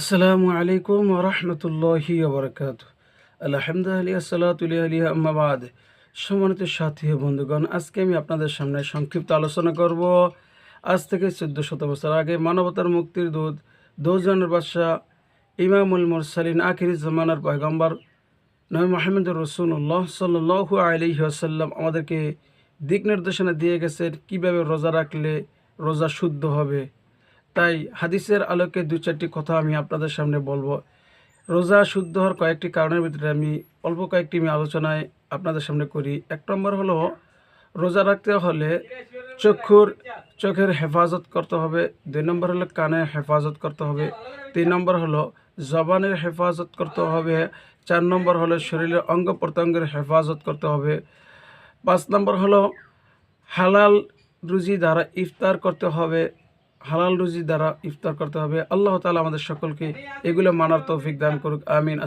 আসসালামু আলাইকুম ওয়া রাহমাতুল্লাহি ওয়া বারাকাতুহু। আলহামদুলিল্লাহ সালাতু আলাইহি আম্মা বাদ। সম্মানিত সাথী ও বন্ধুগণ, আজকে আমি আপনাদের সামনে সংক্ষিপ্ত আলোচনা করব আজ থেকে 1400 বছর আগে মানবতার মুক্তির দূত, দোজানের বাদশাহ, ইমামুল মুরসালিন, আখিরি জামানার পয়গম্বর নবী মুহাম্মদুর রাসূলুল্লাহ সাল্লাল্লাহু আলাইহি ওয়াসাল্লাম আমাদেরকে দিক নির্দেশনা দিয়ে গেছেন কিভাবে রোজা রাখলে রোজা শুদ্ধ হবে। তাই হাদিসের আলোকে দু চারটি কথা আমি আপনাদের সামনে বলবো। রোজা শুদ্ধ হওয়ার কয়েকটি কারণের ভিতরে আমি অল্প কয়েকটি আলোচনায় আপনাদের সামনে করি। এক নম্বর হলো, রোজা রাখতে হলে চোখের হেফাজত করতে হবে। ২ নম্বর হলো কানের হেফাজত করতে হবে। ৩ নম্বর হলো জবানের হেফাজত করতে হবে। ৪ নম্বর হলো শরীরের অঙ্গ প্রত্যঙ্গের হেফাজত করতে হবে। ৫ নম্বর হলো হালাল রুজি দ্বারা ইফতার করতে হবে। আল্লাহ তাআলা আমাদের সকলকে এগুলো মানার তৌফিক দান করুক। আমিন।